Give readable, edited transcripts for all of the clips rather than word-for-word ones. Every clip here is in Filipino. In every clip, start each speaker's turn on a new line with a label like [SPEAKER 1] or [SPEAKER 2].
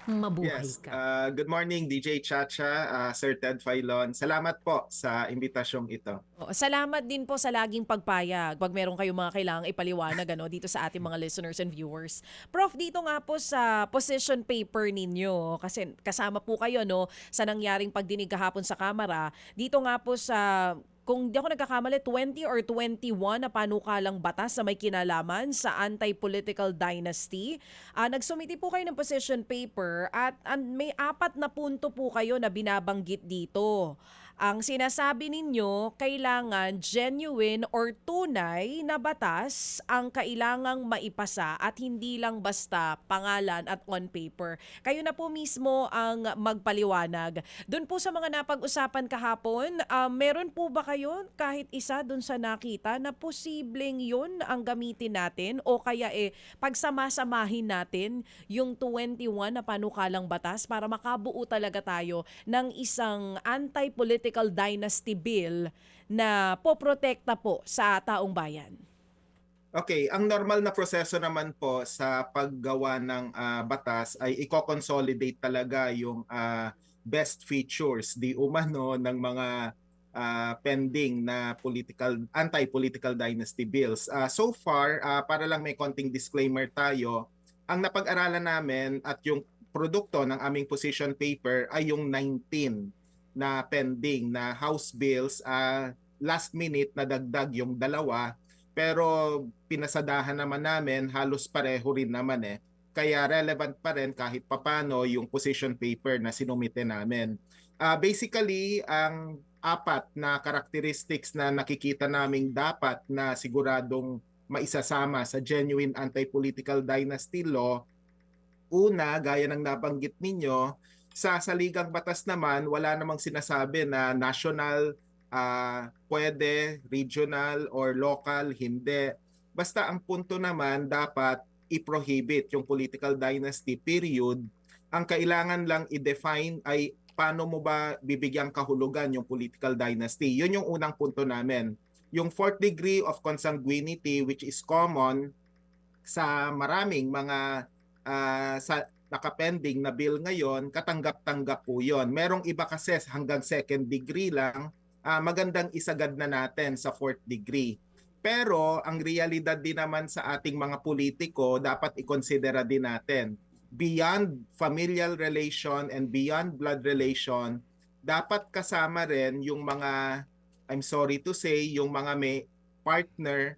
[SPEAKER 1] Mabuhay
[SPEAKER 2] Yes,
[SPEAKER 1] ka.
[SPEAKER 2] good morning DJ Chacha, Sir Ted Filon. Salamat po sa imbitasyong ito.
[SPEAKER 1] Oo, salamat din po sa laging pagpayag 'pag meron kayong mga kailangang ipaliwanag dito sa ating mga listeners and viewers. Prof, dito nga po sa position paper ninyo, kasi kasama po kayo sa nangyaring pagdinig kahapon sa Kamara. Dito nga po sa kung di ako nagkakamali, 20 or 21 na panukalang batas na may kinalaman sa anti-political dynasty. Nagsumiti po kayo ng position paper at may 4 na punto po kayo na binabanggit dito. Ang sinasabi ninyo, kailangan genuine or tunay na batas ang kailangang maipasa at hindi lang basta pangalan at on paper. Kayo na po mismo ang magpaliwanag. Doon po sa mga napag-usapan kahapon, meron po ba kayo kahit isa doon sa nakita na posibleng yun ang gamitin natin o kaya pagsamasamahin natin yung 21 na panukalang batas para makabuo talaga tayo ng isang anti-political dynasty bill na poprotekta po sa taong bayan?
[SPEAKER 2] Okay, ang normal na proseso naman po sa paggawa ng batas ay i-consolidate talaga yung best features di umano ng mga pending na anti-political dynasty bills. So far, para lang may konting disclaimer tayo, ang napag-aralan namin at yung produkto ng aming position paper ay yung 19 na pending na House bills. Last minute na dagdag yung dalawa, pero pinasadahan naman namin, halos pareho rin naman eh. Kaya relevant pa rin kahit papano yung position paper na sinumite namin. Basically, ang 4 na characteristics na nakikita naming dapat na siguradong maisasama sa genuine anti-political dynasty law. Una, gaya ng nabanggit ninyo, sa saligang batas naman, wala namang sinasabi na national, pwede, regional, or local, hindi. Basta ang punto naman, dapat i-prohibit yung political dynasty, period. Ang kailangan lang i-define ay paano mo ba bibigyang kahulugan yung political dynasty. Yun yung unang punto namin. Yung fourth degree of consanguinity, which is common sa maraming mga sa nakapending na bill ngayon, katanggap-tanggap po yun. Merong iba kasi hanggang second degree lang, magandang isagad na natin sa fourth degree. Pero ang realidad din naman sa ating mga politiko, dapat ikonsidera din natin. Beyond familial relation and beyond blood relation, dapat kasama rin yung mga, I'm sorry to say, yung mga may partner,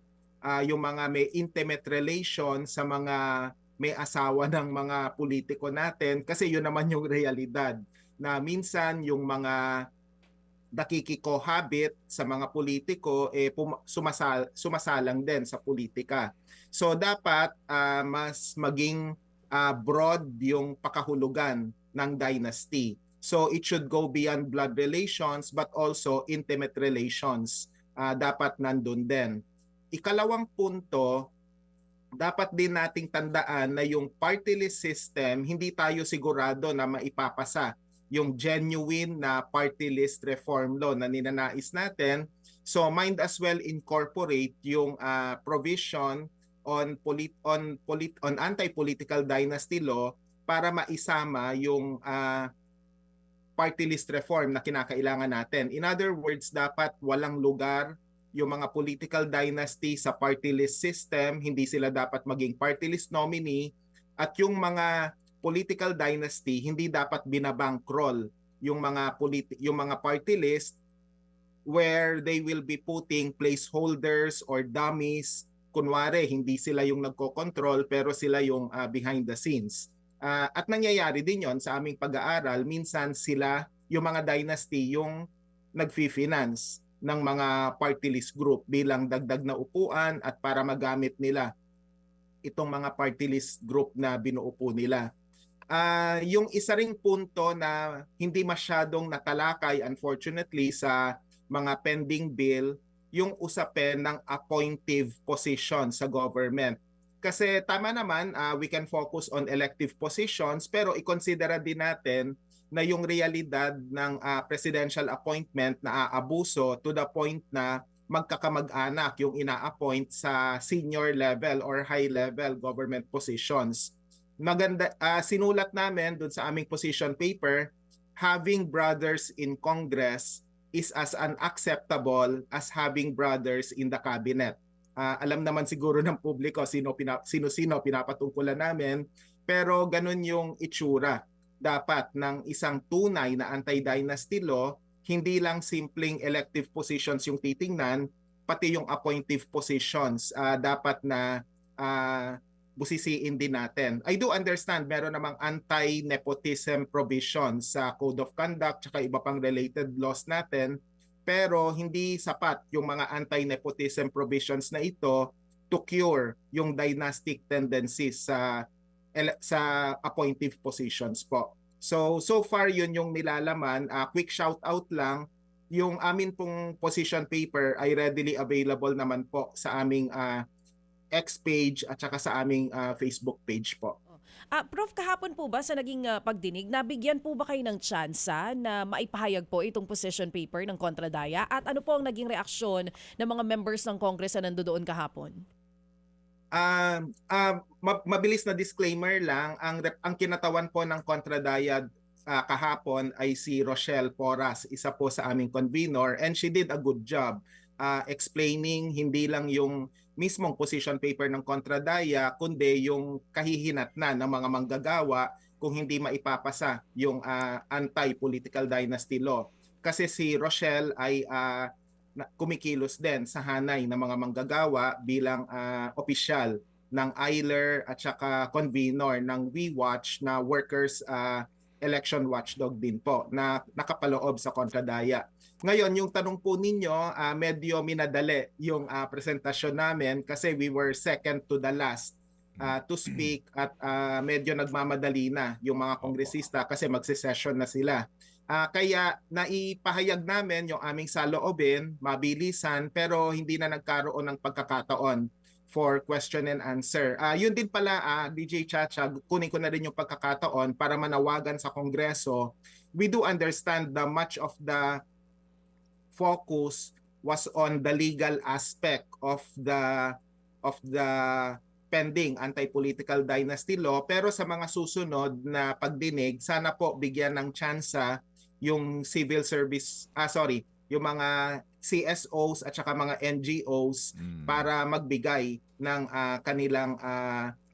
[SPEAKER 2] yung mga may intimate relation sa mga may asawa ng mga politiko natin, kasi yun naman yung realidad na minsan yung mga nakikikohabit sa mga politiko sumasalang din sa politika. So dapat mas maging broad yung pakahulugan ng dynasty. So it should go beyond blood relations but also intimate relations. Dapat nandun din. Ikalawang punto, dapat din nating tandaan na yung party list system, hindi tayo sigurado na maipapasa yung genuine na party list reform law na ninanais natin. So might as well incorporate yung provision on anti-political dynasty law para maisama yung party list reform na kinakailangan natin. In other words, dapat walang lugar yung mga political dynasty sa party list system, hindi sila dapat maging party list nominee, at yung mga political dynasty hindi dapat binabankroll yung mga party list where they will be putting placeholders or dummies. Kunwari, hindi sila yung nagko-control pero sila yung behind the scenes. At nangyayari din yon sa aming pag-aaral, minsan sila, yung mga dynasty, yung nag-finance ng mga party list group bilang dagdag na upuan at para magamit nila itong mga party list group na binuupo nila. Yung isa ring punto na hindi masyadong natalakay unfortunately sa mga pending bill, yung usapin ng appointive position sa government. Kasi tama naman, we can focus on elective positions, pero i-considera din natin na yung realidad ng presidential appointment na aabuso to the point na magkakamag-anak yung ina-appoint sa senior level or high level government positions. sinulat namin doon sa aming position paper, having brothers in Congress is as unacceptable as having brothers in the cabinet. Alam naman siguro ng publiko sino-sino pinapatungkulan namin, pero ganun yung itsura dapat ng isang tunay na anti-dynasty law. Hindi lang simpleng elective positions yung titingnan, pati yung appointive positions dapat na busisiin din natin. I do understand meron namang anti-nepotism provisions sa Code of Conduct tsaka iba pang related laws natin, pero hindi sapat yung mga anti-nepotism provisions na ito to cure yung dynastic tendencies sa appointive positions po. So far yun yung nilalaman. Quick shout out lang, yung amin pong position paper ay readily available naman po sa aming X page at saka sa aming Facebook page po.
[SPEAKER 1] Prof, kahapon po ba sa naging pagdinig, nabigyan po ba kayo ng tsansa na maipahayag po itong position paper ng Kontradaya? At ano po ang naging reaksyon ng mga members ng Congress na nandoon kahapon?
[SPEAKER 2] Mabilis na disclaimer lang, ang kinatawan po ng Kontradaya kahapon ay si Rochelle Porras, isa po sa aming convener, and she did a good job explaining hindi lang yung mismong position paper ng Kontradaya, kundi yung kahihinatnan ng mga manggagawa kung hindi maipapasa yung anti-political dynasty law. Kasi si Rochelle ay kumikilos din sa hanay ng mga manggagawa bilang opisyal ng ILER at saka convener ng We Watch na workers election watchdog din po na nakapaloob sa Kontradaya. Ngayon, yung tanong po ninyo, medyo minadali yung presentasyon namin kasi we were second to the last to speak at medyo nagmamadali na yung mga kongresista kasi magse-session na sila. Kaya naipahayag namin yung aming saloobin, mabilisan, pero hindi na nagkaroon ng pagkakataon for question and answer. Yun din pala, DJ Chacha, kunin ko na rin yung pagkakataon para manawagan sa Kongreso. We do understand that much of the focus was on the legal aspect of the pending anti-political dynasty law, pero sa mga susunod na pagdinig, sana po bigyan ng tsansa yung yung mga CSOs at saka mga NGOs para magbigay ng kanilang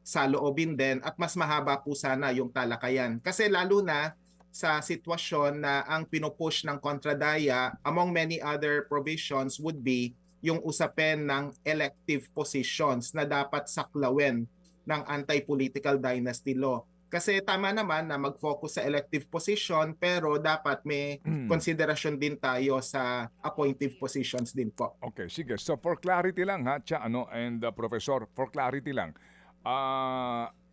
[SPEAKER 2] saloobin din, at mas mahaba po sana yung talakayan. Kasi lalo na sa sitwasyon na ang pinupush ng Kontradaya, among many other provisions, would be yung usapin ng elective positions na dapat saklawin ng anti-political dynasty law. Kasi tama naman na mag-focus sa elective position, pero dapat may konsiderasyon din tayo sa appointive positions din po.
[SPEAKER 3] Okay, sige. So for clarity lang ha, and Professor, for clarity lang,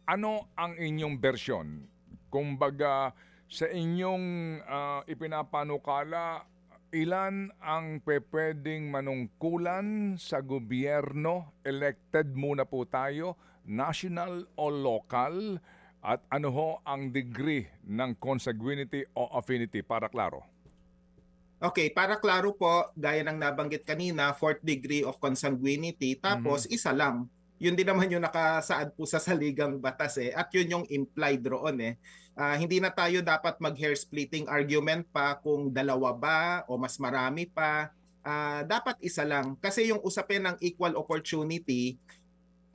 [SPEAKER 3] ano ang inyong version? Kumbaga, sa inyong ipinapanukala, ilan ang pwedeng manungkulan sa gobyerno? Elected muna po tayo, national o local? At ano ho ang degree ng consanguinity o affinity, para klaro?
[SPEAKER 2] Okay, para klaro po, gaya ng nabanggit kanina, 4th degree of consanguinity, tapos isa lang. Yun din naman yung nakasaad po sa saligang batas at yun yung implied roon Hindi na tayo dapat mag-hair splitting argument pa kung dalawa ba o mas marami pa. Dapat isa lang. Kasi yung usapin ng equal opportunity,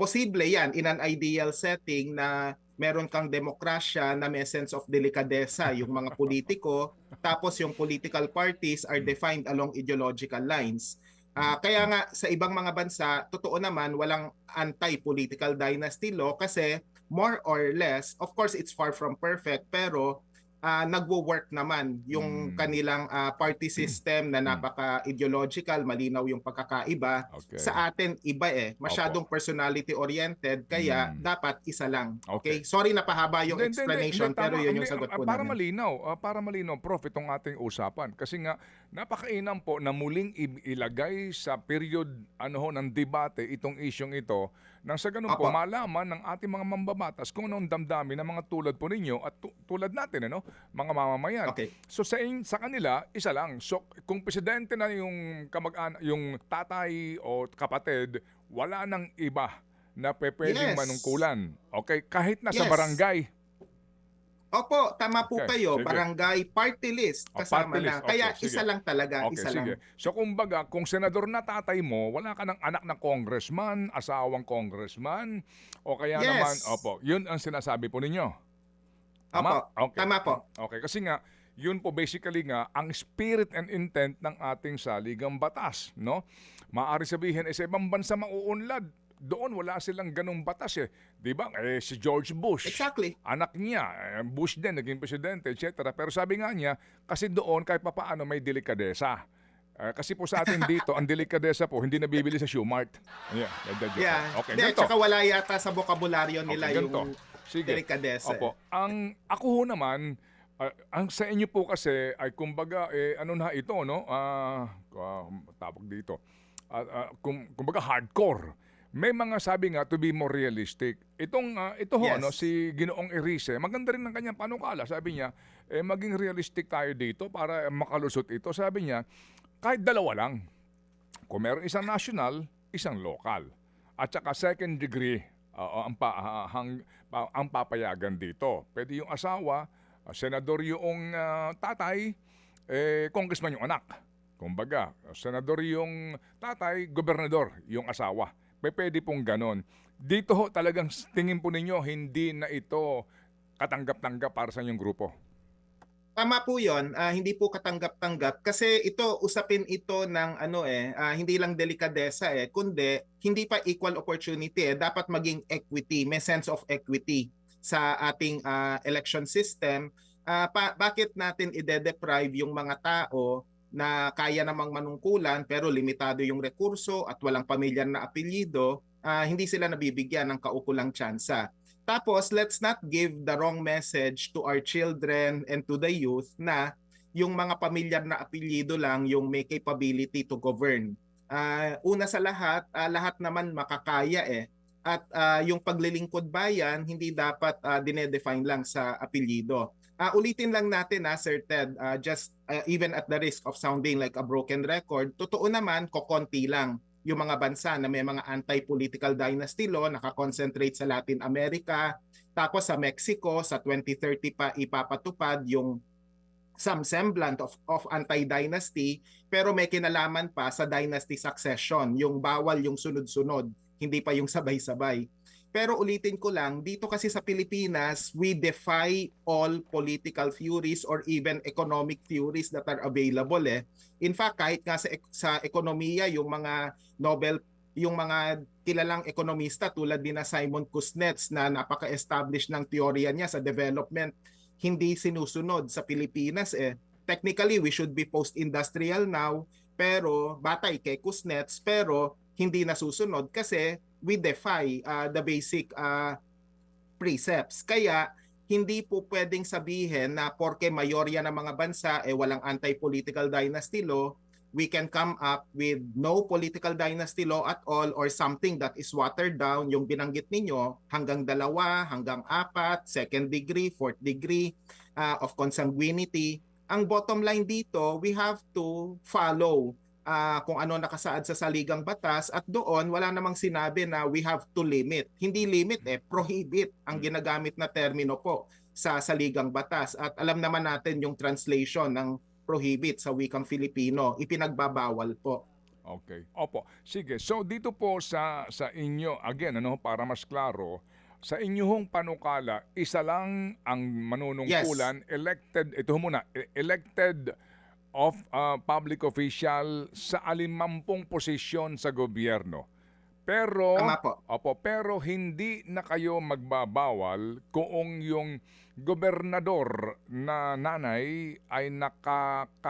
[SPEAKER 2] posible yan in an ideal setting na meron kang demokrasya na may sense of delikadesa yung mga politiko, tapos yung political parties are defined along ideological lines. Kaya nga sa ibang mga bansa, totoo naman walang anti-political dynasty law kasi more or less, of course it's far from perfect, pero nagwo-work naman yung kanilang party system na napaka-ideological, malinaw yung pagkakaiba.
[SPEAKER 3] Okay.
[SPEAKER 2] Sa atin iba masyadong personality-oriented, kaya dapat isa lang. Okay? Sorry na pahaba yung explanation, pero yun yung sagot po namin.
[SPEAKER 3] Para malinaw, Prof, itong ating usapan. Kasi nga, napakainam po na muling ilagay sa period ng debate itong isyong ito, nang sa ganun po malaman ng ating mga mambabatas kung anong damdamin ng mga tulad po ninyo at tulad natin, mga mamamayan.
[SPEAKER 2] Okay.
[SPEAKER 3] So sa kanila, isa lang. So kung presidente na yung yung tatay o kapatid, wala nang iba na pwedeng
[SPEAKER 2] Yes.
[SPEAKER 3] manungkulan. Okay, kahit nasa
[SPEAKER 2] Yes.
[SPEAKER 3] barangay.
[SPEAKER 2] Opo, tama po
[SPEAKER 3] Okay,
[SPEAKER 2] kayo.
[SPEAKER 3] sige.
[SPEAKER 2] Barangay party list kasama
[SPEAKER 3] Party list.
[SPEAKER 2] na. Kaya
[SPEAKER 3] Okay,
[SPEAKER 2] isa
[SPEAKER 3] sige.
[SPEAKER 2] lang talaga,
[SPEAKER 3] Okay,
[SPEAKER 2] isa
[SPEAKER 3] sige.
[SPEAKER 2] lang.
[SPEAKER 3] So kumbaga, kung senador na tatay mo, wala ka ng anak na congressman, asawang congressman, o kaya naman,
[SPEAKER 2] Yes.
[SPEAKER 3] opo, yun ang sinasabi po ninyo.
[SPEAKER 2] Opo,
[SPEAKER 3] Tama? Okay.
[SPEAKER 2] tama po.
[SPEAKER 3] Okay, kasi nga, yun po basically nga, ang spirit and intent ng ating saligang batas, no? Maaari sabihin, sa ibang bansa mauunlad, doon wala silang ganong batas eh. Di ba? Si George Bush.
[SPEAKER 2] Exactly.
[SPEAKER 3] Anak niya, Bush din, naging presidente, etc. Pero sabi nga niya, kasi doon kahit papaano may delikadesa. Kasi po sa atin dito, ang delikadesa po, hindi nabibili sa Shoemart. Yeah, joke.
[SPEAKER 2] Yeah.
[SPEAKER 3] Okay,
[SPEAKER 2] Hindi,
[SPEAKER 3] ganito.
[SPEAKER 2] tsaka wala yata sa bokabularyo nila
[SPEAKER 3] Okay, ganito.
[SPEAKER 2] yung
[SPEAKER 3] Sige.
[SPEAKER 2] delikadesa.
[SPEAKER 3] Opo. Ako ho naman, ang sa inyo po kasi ay kumbaga, ano na ito, no? Tawag dito. Kumbaga hardcore. May mga sabi nga to be more realistic. Ito ho,
[SPEAKER 2] Yes.
[SPEAKER 3] ano, si Ginoong Erice, maganda rin ang kanyang panukala. Sabi niya, maging realistic tayo dito para makalusot ito. Sabi niya, kahit dalawa lang. Kung meron isang national, isang local. At saka second degree ang papayagan dito. Pwede yung asawa, senador yung tatay, congressman yung anak. Kumbaga, senador yung tatay, gobernador yung asawa. Pwede pong ganon. Dito ho talagang tingin po ninyo, hindi na ito katanggap-tanggap para sa inyong grupo.
[SPEAKER 2] Tama po 'yon. Hindi po katanggap-tanggap kasi usapin ito ng hindi lang delikadesa kundi hindi pa equal opportunity dapat maging equity, may sense of equity sa ating election system. Bakit natin ide-deprive yung mga tao na kaya namang manungkulan pero limitado yung rekurso at walang pamilyar na apelyido, hindi sila nabibigyan ng kaukulang tsansa. Tapos, let's not give the wrong message to our children and to the youth na yung mga pamilyar na apelyido lang yung may capability to govern. Una sa lahat naman makakaya At yung paglilingkod bayan, hindi dapat dinedefine lang sa apelyido. Ulitin lang natin Sir Ted, even at the risk of sounding like a broken record, totoo naman, kokonti lang yung mga bansa na may mga anti-political dynasty law, nakakonsentrate sa Latin America. Tapos sa Mexico, sa 2030 pa ipapatupad yung some semblant of anti-dynasty, pero may kinalaman pa sa dynasty succession, yung bawal yung sunod-sunod, hindi pa yung sabay-sabay. Pero ulitin ko lang, dito kasi sa Pilipinas, we defy all political theories or even economic theories that are available In fact, kahit nga sa ekonomiya, yung mga kilalang ekonomista tulad ni Simon Kuznets na napaka-establish ng teorya niya sa development, hindi sinusunod sa Pilipinas Technically, we should be post-industrial now, pero batay kay Kuznets, pero hindi nasusunod kasi we defy the basic precepts. Kaya hindi po pwedeng sabihin na porke mayorya ng mga bansa walang anti-political dynasty law, we can come up with no political dynasty law at all or something that is watered down, yung binanggit ninyo, hanggang 2, hanggang 4, second degree, fourth degree of consanguinity. Ang bottom line dito, we have to follow kung ano nakasaad sa saligang batas at doon wala namang sinabi na we have to limit. Hindi limit prohibit ang ginagamit na termino po sa saligang batas. At alam naman natin yung translation ng prohibit sa wikang Filipino, ipinagbabawal po.
[SPEAKER 3] Okay. Opo. Sige. So dito po sa inyo, again, para mas klaro, sa inyong panukala, isa lang ang manunungkulan, elected of public official sa 50 posisyon sa gobyerno. Pero
[SPEAKER 2] Tama po.
[SPEAKER 3] pero hindi na kayo magbabawal kung yung gobernador na nanay ay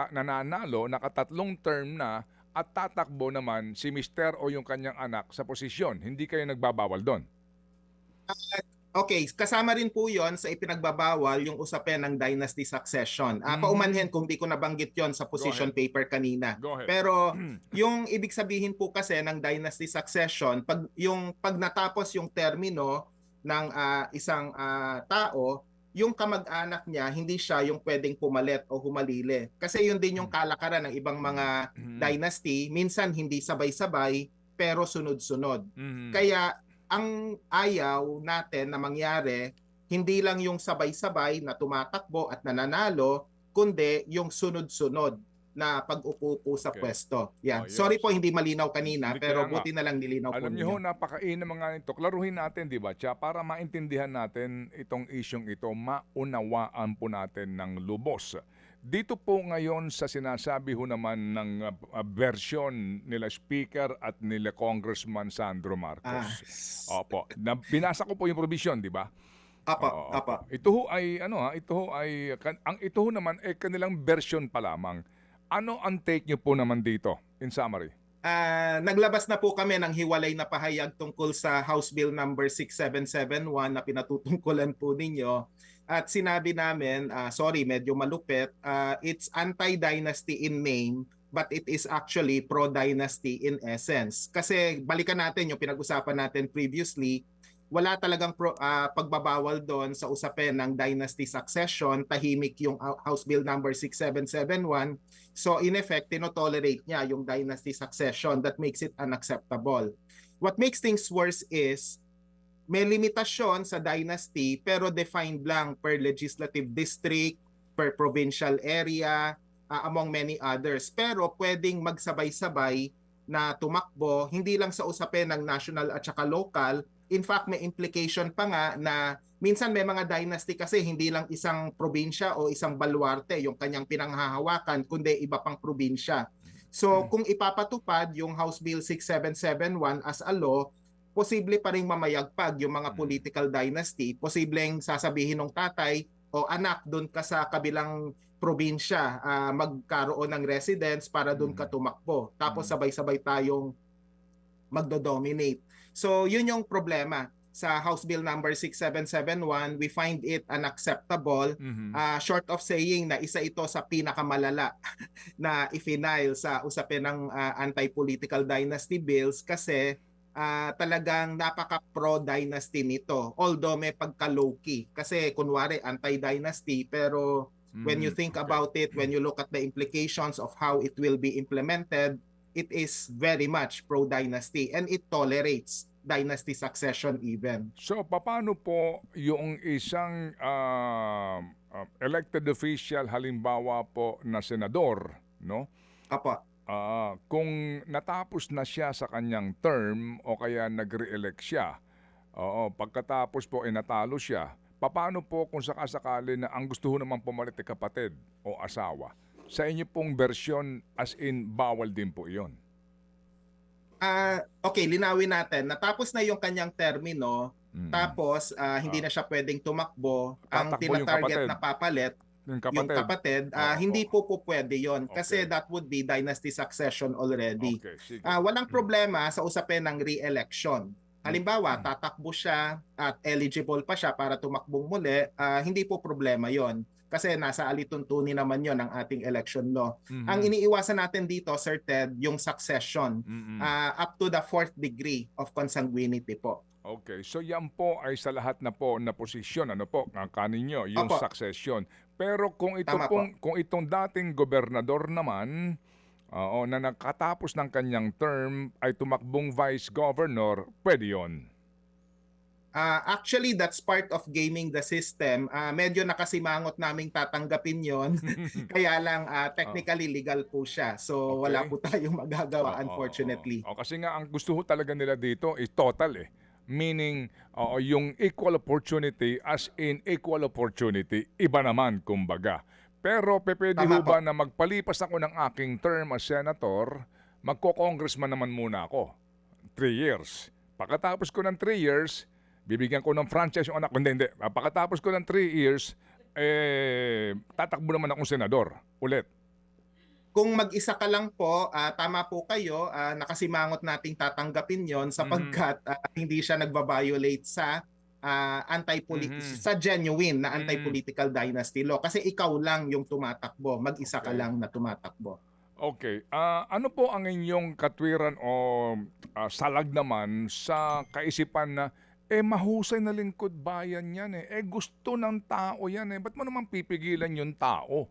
[SPEAKER 3] nananalo, nakatatlong term na at tatakbo naman si mister o yung kanyang anak sa posisyon. Hindi kayo nagbabawal doon.
[SPEAKER 2] Okay, kasama rin po yon sa ipinagbabawal yung usapin ng dynasty succession. Paumanhin kung di ko nabanggit yon sa position paper kanina.
[SPEAKER 3] Go ahead.
[SPEAKER 2] Pero yung ibig sabihin po kasi ng dynasty succession, pag natapos yung termino ng isang tao, yung kamag-anak niya, hindi siya yung pwedeng pumalit o humalili. Kasi yun din yung kalakaran ng ibang mga dynasty. Minsan hindi sabay-sabay, pero sunod-sunod. Kaya ang ayaw natin na mangyari, hindi lang yung sabay-sabay na tumatakbo at nananalo, kundi yung sunod-sunod na pag-upo sa
[SPEAKER 3] Okay.
[SPEAKER 2] pwesto. Yan.
[SPEAKER 3] Yes.
[SPEAKER 2] Sorry po hindi malinaw kanina,
[SPEAKER 3] Hindi,
[SPEAKER 2] pero
[SPEAKER 3] kaya nga.
[SPEAKER 2] buti na lang nilinaw po
[SPEAKER 3] Alam niyo ho,
[SPEAKER 2] ninyo.
[SPEAKER 3] napakainam mga nito. Klaruhin natin, di ba, Tsa, para maintindihan natin itong isyong ito, maunawaan po natin ng lubos. Dito po ngayon sa sinasabi ho naman ng version nila Speaker at nila Congressman Sandro
[SPEAKER 2] Ah,
[SPEAKER 3] Marcos. Opo, binasa ko po yung provision, di ba?
[SPEAKER 2] apa,
[SPEAKER 3] Oo,
[SPEAKER 2] apa.
[SPEAKER 3] opo. Ito ho ay ito ho ay ang ito ho naman ay kanilang version pa lamang. Ano ang take niyo po naman dito in summary?
[SPEAKER 2] Naglabas na po kami ng hiwalay na pahayag tungkol sa House Bill number 6771 na pinatutungkulan po ninyo. At sinabi namin, sorry, medyo malupit, it's anti-dynasty in name, but it is actually pro-dynasty in essence. Kasi balikan natin yung pinag-usapan natin previously, wala talagang pagbabawal doon sa usapin ng dynasty succession, tahimik yung House Bill number 6771. So in effect, tinotolerate niya yung dynasty succession. That makes it unacceptable. What makes things worse is may limitasyon sa dynasty pero defined lang per legislative district, per provincial area, among many others. Pero pwedeng magsabay-sabay na tumakbo, hindi lang sa usapin ng national at saka local. In fact, may implication pa nga na minsan may mga dynasty kasi hindi lang isang probinsya o isang baluarte yung kanyang pinanghahawakan, kundi iba pang probinsya. So kung ipapatupad yung House Bill 6771 as a law, posible pa rin mamayagpag yung mga political dynasty. Posibleng sasabihin ng tatay o anak, doon ka sa kabilang probinsya, magkaroon ng residence para doon ka tumakbo. Tapos sabay-sabay tayong magdo-dominate. So yun yung problema. Sa House Bill number 6771, we find it unacceptable, short of saying na isa ito sa pinakamalala na i-file sa usapin ng anti-political dynasty bills kasi talagang napaka-pro-dynasty nito. Although may pagka-low-key. Kasi kunwari anti-dynasty pero when you think about it, when you look at the implications of how it will be implemented, it is very much pro-dynasty and it tolerates dynasty succession even.
[SPEAKER 3] So, paano po yung isang elected official, halimbawa po na senador, no?
[SPEAKER 2] Apo.
[SPEAKER 3] Kung natapos na siya sa kanyang term o kaya nag-re-elect siya, pagkatapos po ay natalo siya, paano po kung sakasakali na ang gusto ho naman pumalit ay kapatid o asawa? Sa inyo pong version, as in, bawal din po iyon?
[SPEAKER 2] Okay, linawin natin. Natapos na yung kanyang termino, tapos hindi na siya pwedeng tumakbo. Ang
[SPEAKER 3] Tatakbo yung
[SPEAKER 2] tina-target
[SPEAKER 3] kapatid.
[SPEAKER 2] na papalit,
[SPEAKER 3] Yung
[SPEAKER 2] yung kapatid, hindi po pwede yon kasi
[SPEAKER 3] Okay.
[SPEAKER 2] that would be dynasty succession already.
[SPEAKER 3] Okay, sige.
[SPEAKER 2] Walang problema sa usapin ng re-election. Halimbawa, tatakbo siya at eligible pa siya para tumakbong muli, hindi po problema yon kasi nasa alituntunin naman yon ng ating election law. Ang iniiwasan natin dito, Sir Ted, yung succession up to the 4th degree of consanguinity po.
[SPEAKER 3] Okay, so yan po ay sa lahat na po na posisyon, ano po, ang kaninyo, yung
[SPEAKER 2] Opo.
[SPEAKER 3] succession. Pero kung ito
[SPEAKER 2] Tama
[SPEAKER 3] pong, kung itong dating gobernador naman, na nakatapos ng kanyang term ay tumakbong vice governor, pwede yun.
[SPEAKER 2] Actually, that's part of gaming the system. Medyo nakasimangot naming tatanggapin yon. Kaya lang, technically legal po siya. So, wala
[SPEAKER 3] Okay.
[SPEAKER 2] po tayong magagawa,
[SPEAKER 3] Oo,
[SPEAKER 2] unfortunately.
[SPEAKER 3] kasi nga ang gusto ho talaga nila dito is total eh. Meaning, yung equal opportunity as in equal opportunity, iba naman kumbaga. Pero pwede
[SPEAKER 2] Tama
[SPEAKER 3] ho ba
[SPEAKER 2] po.
[SPEAKER 3] na magpalipas ako ng aking term as senator, magko-congressman naman muna ako. 3 years. Pagkatapos ko ng 3 years, bibigyan ko ng franchise yung anak ko. Hindi. Pagkatapos ko ng 3 years, tatakbo naman akong senador ulit.
[SPEAKER 2] Kung mag-isa ka lang po, tama po kayo, nakasimangot nating tatanggapin yon sapagkat hindi siya nagba-violate sa sa genuine na anti-political dynasty law kasi ikaw lang yung tumatakbo, mag-isa ka
[SPEAKER 3] Okay.
[SPEAKER 2] lang na tumatakbo.
[SPEAKER 3] Okay. Ano po ang inyong katwiran o salag naman sa kaisipan na mahusay na lingkod bayan yan gusto ng tao yan ba't mo naman pipigilan yung tao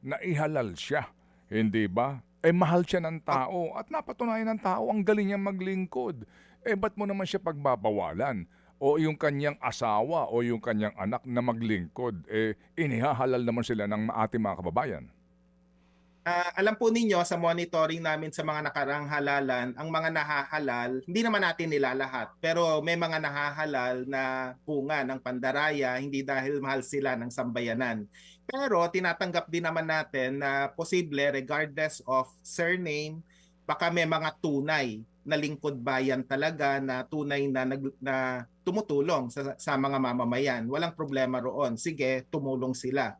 [SPEAKER 3] na ihalal siya? Hindi ba? Mahal siya ng tao at napatunayan ng tao ang galing niya maglingkod. ba't mo naman siya pagbabawalan? O yung kanyang asawa o yung kanyang anak na maglingkod, inihahalal naman sila ng ating mga kababayan.
[SPEAKER 2] Alam po ninyo sa monitoring namin sa mga nakaraang halalan, ang mga nahahalal, hindi naman natin nilalahat, pero may mga nahahalal na bunga ng pandaraya hindi dahil mahal sila ng sambayanan. Pero tinatanggap din naman natin na posible regardless of surname, baka may mga tunay na lingkod bayan talaga na tunay na tumutulong sa mga mamamayan. Walang problema roon. Sige, tumulong sila.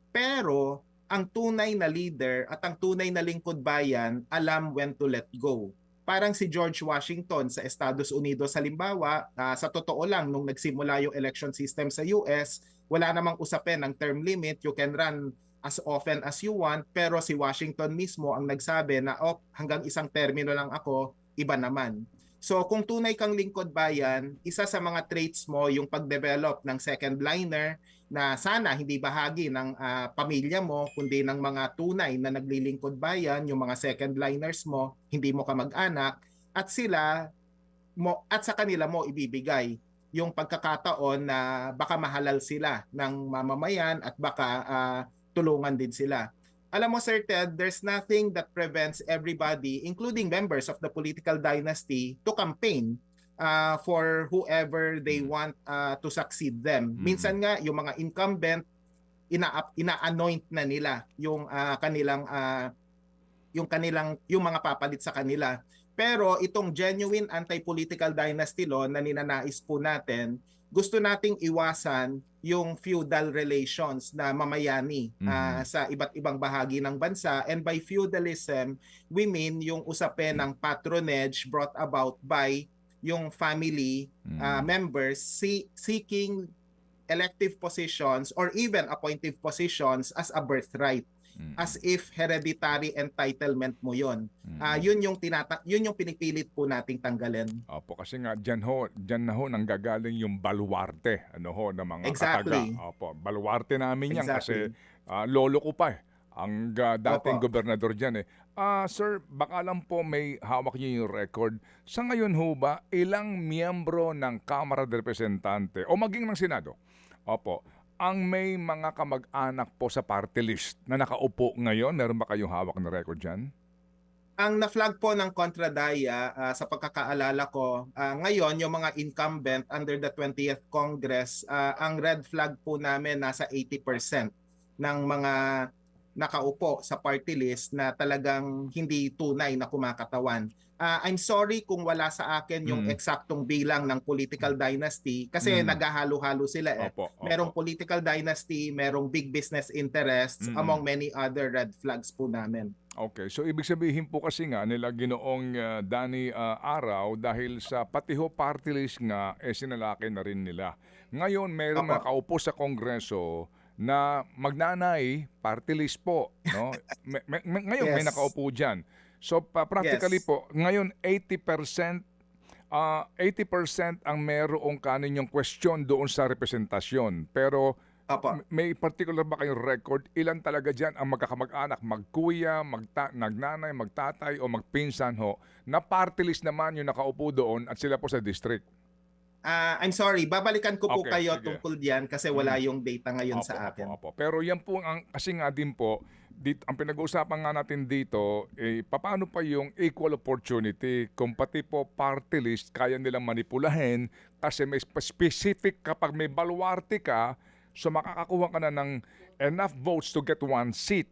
[SPEAKER 2] Pero ang tunay na leader at ang tunay na lingkod bayan alam when to let go. Parang si George Washington sa Estados Unidos halimbawa, sa totoo lang nung nagsimula yung election system sa US, wala namang usapin ng term limit, you can run as often as you want, pero si Washington mismo ang nagsabi na hanggang isang termino lang ako, iba naman. So kung tunay kang lingkod bayan, isa sa mga traits mo yung pag-develop ng second liner na sana hindi bahagi ng pamilya mo kundi ng mga tunay na naglilingkod bayan, yung mga second liners mo, hindi mo kamag-anak at sa kanila mo ibibigay yung pagkakataon na baka mahalal sila ng mamamayan at baka tulungan din sila. Alam mo Sir Ted, there's nothing that prevents everybody, including members of the political dynasty, to campaign for whoever they want to succeed them. Minsan nga yung mga incumbent ina-anoint na nila yung yung mga papalit sa kanila. Pero itong genuine anti-political dynasty law na ninanais po natin, gusto nating iwasan yung feudal relations na mamayani sa iba't ibang bahagi ng bansa. And by feudalism, we mean yung usapin ng patronage brought about by yung family members seeking elective positions or even appointive positions as a birthright, as if hereditary entitlement mo yon. Yun yung pinipilit po nating tanggalin.
[SPEAKER 3] Opo, kasi nga dyan na ho nanggagaling yung baluarte ng mga
[SPEAKER 2] Exactly.
[SPEAKER 3] kataga. Opo, baluarte namin yan kasi
[SPEAKER 2] Exactly.
[SPEAKER 3] lolo ko pa ang dating
[SPEAKER 2] Opo.
[SPEAKER 3] gobernador dyan Sir, baka lang po may hawak niyo yung record. Sa ngayon ho ba, ilang miyembro ng Kamara de Representante o maging ng Senado, opo, ang may mga kamag-anak po sa party list na nakaupo ngayon? Meron ba kayong hawak na record dyan?
[SPEAKER 2] Ang na-flag po ng Kontradaya sa pagkakaalala ko, ngayon yung mga incumbent under the 20th Congress, ang red flag po namin nasa 80% ng mga nakaupo sa party list na talagang hindi tunay na kumakatawan. I'm sorry kung wala sa akin yung eksaktong bilang ng political dynasty kasi naghahalo-halo sila
[SPEAKER 3] Opo.
[SPEAKER 2] Merong political dynasty, merong big business interests among many other red flags po namin.
[SPEAKER 3] Okay, so ibig sabihin po kasi nga nila Ginoong Danny Araw dahil sa pati ho party list nga sinalaki na rin nila. Ngayon mayroong
[SPEAKER 2] Opo.
[SPEAKER 3] nakaupo sa Kongreso na magnanay party list po, no? Ngayon may
[SPEAKER 2] Yes.
[SPEAKER 3] nakaupo diyan. So practically
[SPEAKER 2] Yes.
[SPEAKER 3] po, ngayon 80% ang merong kaninyong question doon sa representasyon. Pero
[SPEAKER 2] Opo.
[SPEAKER 3] may particular ba kayong record? Ilan talaga dyan ang magkakamag-anak, magkuya, nagnanay, magtatay o magpinsan ho na party list naman yung nakaupo doon at sila po sa district?
[SPEAKER 2] I'm sorry, babalikan ko po
[SPEAKER 3] Okay,
[SPEAKER 2] kayo
[SPEAKER 3] sige.
[SPEAKER 2] tungkol diyan kasi wala yung data ngayon sa akin.
[SPEAKER 3] Opo. Pero yan po, kasi nga din po, ang pinag-uusapan nga natin dito, paano pa yung equal opportunity kung pati po party list kaya nilang manipulahin kasi may specific kapag may baluarte ka, so makakakuha ka na ng enough votes to get one seat.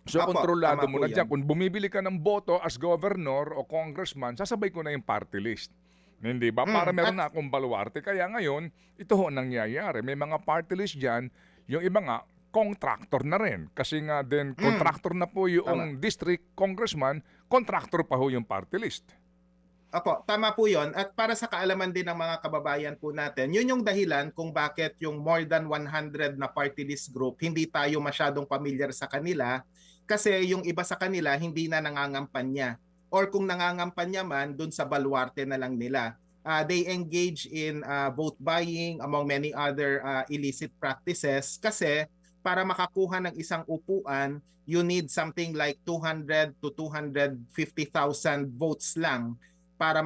[SPEAKER 3] So
[SPEAKER 2] Opo,
[SPEAKER 3] kontrolado
[SPEAKER 2] tama
[SPEAKER 3] mo
[SPEAKER 2] po
[SPEAKER 3] na dyan.
[SPEAKER 2] yan.
[SPEAKER 3] Kung bumibili ka ng boto as governor o congressman, sasabay ko na yung party list. Hindi ba? Para meron na akong baluarte. Kaya ngayon, ito ho ang nangyayari. May mga party list dyan, yung iba nga, contractor na rin. Kasi nga din, contractor na po yung district congressman, contractor pa ho yung party list.
[SPEAKER 2] Opo, tama po yon. At para sa kaalaman din ng mga kababayan po natin, yun yung dahilan kung bakit yung more than 100 na party list group, hindi tayo masyadong familiar sa kanila kasi yung iba sa kanila hindi na nangangampanya. Or kung nangangampanya man, dun sa baluarte na lang nila. They engage in vote buying among many other illicit practices kasi para makakuha ng isang upuan, you need something like 200 to 250,000 votes lang. para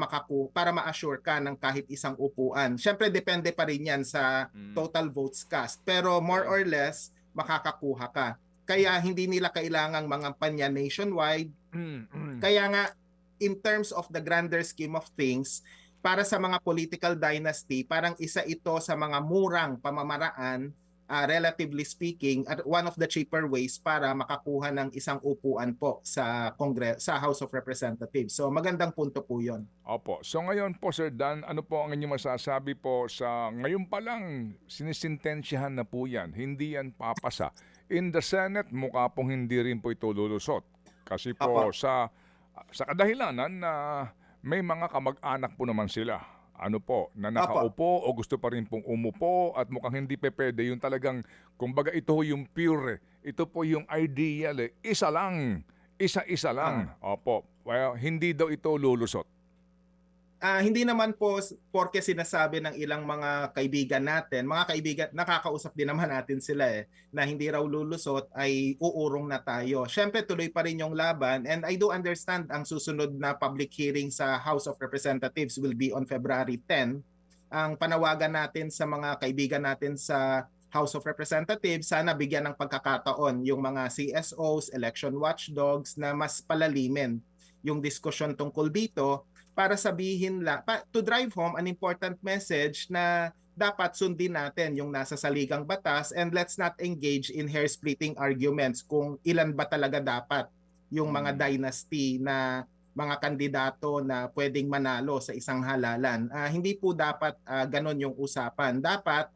[SPEAKER 2] ma-assure ka ng kahit isang upuan. Siyempre depende pa rin 'yan sa total votes cast, pero more or less makakakuha ka. Kaya hindi nila kailangang mga panya nationwide. Kaya nga in terms of the grander scheme of things, para sa mga political dynasty, parang isa ito sa mga murang pamamaraan, relatively speaking, at one of the cheaper ways para makakuha ng isang upuan po sa sa House of Representatives. So magandang punto po 'yon.
[SPEAKER 3] Opo. So ngayon po, Sir Dan, ano po ang inyong masasabi po sa ngayon pa lang sinisintensyahan na po yan, hindi yan papasa. In the Senate, mukha pong hindi rin po ito lulusot. Kasi po
[SPEAKER 2] Apo.
[SPEAKER 3] sa kadahilanan na may mga kamag-anak po naman sila. Ano po, na nakaupo o gusto pa rin pong umupo at mukhang hindi pwede yung talagang, kumbaga ito yung pure, ito po yung ideal isa lang, isa-isa lang. Opo, well, hindi daw ito lulusot.
[SPEAKER 2] Hindi naman po porke sinasabi ng ilang mga kaibigan natin, mga kaibigan, nakakausap din naman natin sila na hindi raw lulusot ay uurong na tayo. Siyempre tuloy pa rin yung laban, and I do understand ang susunod na public hearing sa House of Representatives will be on February 10. Ang panawagan natin sa mga kaibigan natin sa House of Representatives, sana bigyan ng pagkakataon yung mga CSOs, election watchdogs na mas palalimin yung diskusyon tungkol dito, para sabihin to drive home an important message na dapat sundin natin yung nasa saligang batas, and let's not engage in hair-splitting arguments kung ilan ba talaga dapat yung mga dynasty na mga kandidato na pwedeng manalo sa isang halalan. Hindi po dapat ganon yung usapan. Dapat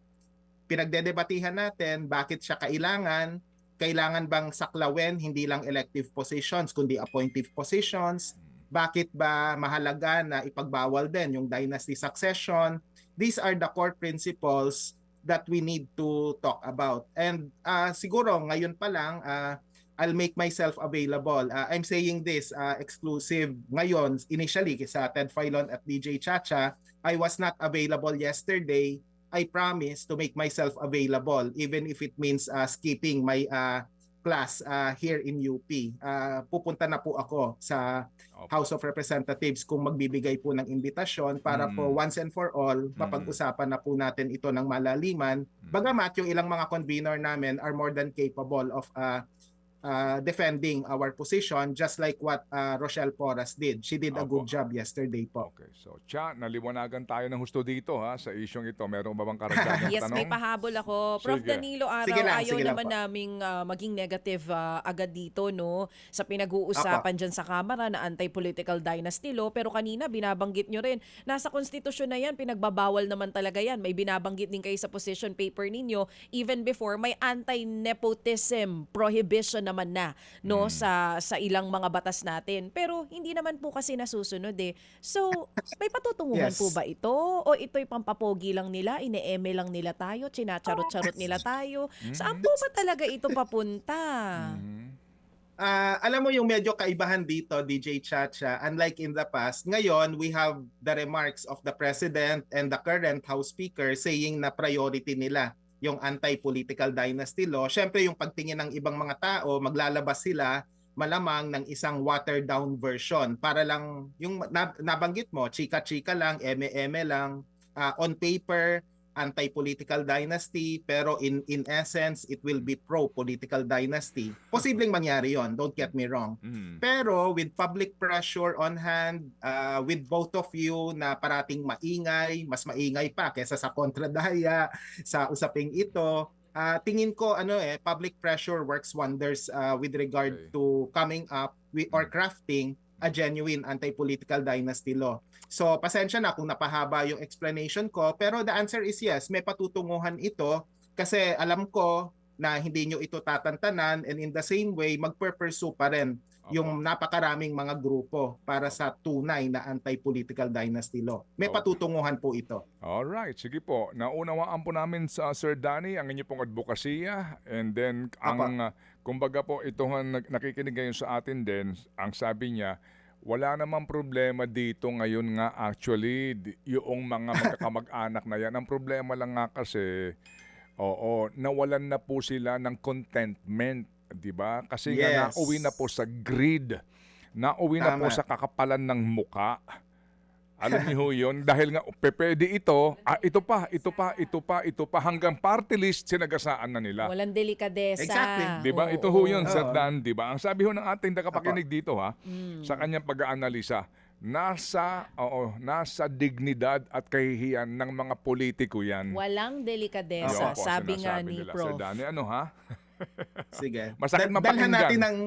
[SPEAKER 2] pinagdedebatihan natin bakit siya kailangan bang saklawin hindi lang elective positions kundi appointive positions. Bakit ba mahalaga na ipagbawal din yung dynasty succession? These are the core principles that we need to talk about. And siguro ngayon pa lang, I'll make myself available. I'm saying this exclusive ngayon. Initially, sa Ted Filon at DJ Chacha, I was not available yesterday. I promise to make myself available even if it means skipping my class here in UP. Pupunta na po ako sa House of Representatives kung magbibigay po ng imbitasyon para po once and for all mapag-usapan na po natin ito ng malaliman. Bagamat yung ilang mga convener namin are more than capable of defending our position, just like what Rochelle Porras did. She did a good job yesterday po.
[SPEAKER 3] Okay, so Cha, naliwanagan tayo ng husto dito sa isyong ito. Meron ba bang karagdagang
[SPEAKER 1] Yes,
[SPEAKER 3] tanong?
[SPEAKER 1] may pahabol ako. Prof.
[SPEAKER 3] Sige.
[SPEAKER 1] Danilo, araw,
[SPEAKER 2] Sige lang,
[SPEAKER 1] ayaw
[SPEAKER 2] sige lang
[SPEAKER 1] naman
[SPEAKER 2] po.
[SPEAKER 1] naming maging negative agad dito, no? Sa pinag-uusapan dyan sa Kamara na anti-political dynasty law. Pero kanina, binabanggit nyo rin, nasa konstitusyon na yan, pinagbabawal naman talaga yan. May binabanggit din kayo sa position paper ninyo. Even before, may anti-nepotism prohibition naman na, no? Sa ilang mga batas natin. Pero hindi naman po kasi nasusunod eh. So, may patutunguhan
[SPEAKER 2] Yes.
[SPEAKER 1] po ba ito? O ito'y pampapogi lang nila, ine-eme lang nila tayo, chinacharot-charot nila tayo? Saan po ba talaga ito papunta?
[SPEAKER 2] Alam mo yung medyo kaibahan dito, DJ Chacha, unlike in the past, ngayon we have the remarks of the President and the current House Speaker saying na priority nila yung anti-political dynasty law. Siyempre yung pagtingin ng ibang mga tao, maglalabas sila malamang ng isang watered down version para lang yung nabanggit mo, chika-chika lang, eme-eme lang, on paper anti-political dynasty, pero in essence it will be pro-political dynasty. Posibleng mangyari yon, don't get me wrong. Pero with public pressure on hand, with both of you na parating maingay, mas maingay pa kaysa sa kontradaya sa usaping ito, tingin ko public pressure works wonders with regard to coming up or crafting a genuine anti-political dynasty law. So, pasensya na kung napahaba yung explanation ko, pero the answer is yes, may patutunguhan ito kasi alam ko na hindi nyo ito tatantanan, and in the same way, magpursue pa rin yung napakaraming mga grupo para sa tunay na anti-political dynasty law. May patutunguhan po ito.
[SPEAKER 3] Alright, sige po. Naunawaan po namin sa Sir Danny ang inyong pong advokasya, and then kumbaga po itong nakikinig ngayon sa atin din, ang sabi niya, wala namang problema dito ngayon nga actually yung mga magkakamag-anak na yan. Ang problema lang nga kasi, nawalan na po sila ng contentment, di ba? Kasi nga nauwi na po sa greed, nauwi na po sa kakapalan ng muka. Alam niyo ho yun, dahil nga pwede ito, ito pa, hanggang party list sinagasaan na nila.
[SPEAKER 1] Walang delikadesa.
[SPEAKER 2] Exactly.
[SPEAKER 3] Di ba?
[SPEAKER 1] Oo,
[SPEAKER 3] Ito ho yun,
[SPEAKER 2] oo.
[SPEAKER 3] Sir Dan, di ba? Ang sabi ho ng ating nakapakinig dito ha, sa kanyang pag-aanalisa, nasa dignidad at kahihiyan ng mga politiko yan.
[SPEAKER 1] Walang delikadesa,
[SPEAKER 3] Yun po,
[SPEAKER 1] sabi nga
[SPEAKER 3] sinasabi
[SPEAKER 1] ni
[SPEAKER 3] nila.
[SPEAKER 1] Prof.
[SPEAKER 3] Sir Danny, ano ha?
[SPEAKER 2] Sige.
[SPEAKER 3] Masakit
[SPEAKER 2] Dalhan
[SPEAKER 3] mapakinggan.
[SPEAKER 2] natin ng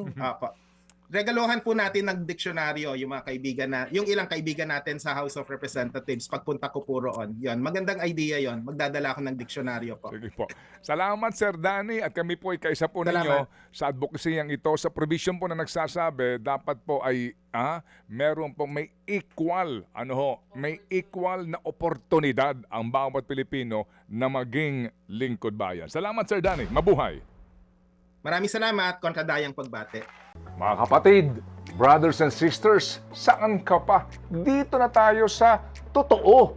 [SPEAKER 2] regaluhan po natin ng diksyonaryo yung mga kaibigan yung ilang kaibigan natin sa House of Representatives pagpunta ko po roon. Yon, magandang idea yon. Magdadala ako ng diksyonaryo po.
[SPEAKER 3] Sige po. Salamat, Sir Danny. At kami po ay kaisa po ninyo sa advocacy yang ito. Sa provision po na nagsasabi, dapat po ay meron po may equal na oportunidad ang bawat Pilipino na maging lingkod bayan. Salamat, Sir Danny. Mabuhay.
[SPEAKER 2] Maraming salamat, kontradayang pagbate.
[SPEAKER 3] Mga kapatid, brothers and sisters, saan ka pa? Dito na tayo sa totoo.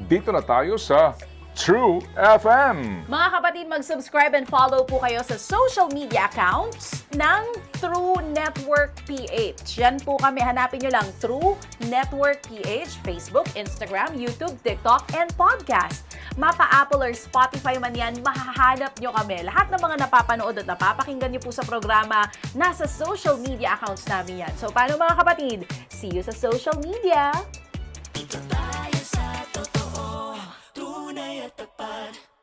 [SPEAKER 3] Dito na tayo sa True FM.
[SPEAKER 1] Mga kapatid, mag-subscribe and follow po kayo sa social media accounts ng True Network PH. Yan po kami. Hanapin nyo lang True Network PH, Facebook, Instagram, YouTube, TikTok, and podcast. Mapa Apple or Spotify man yan, mahahanap nyo kami. Lahat ng mga napapanood at napapakinggan nyo po sa programa, nasa social media accounts namin yan. So, paano mga kapatid? See you sa social media!
[SPEAKER 4] Dito tayo sa totoo, tunay at tapat.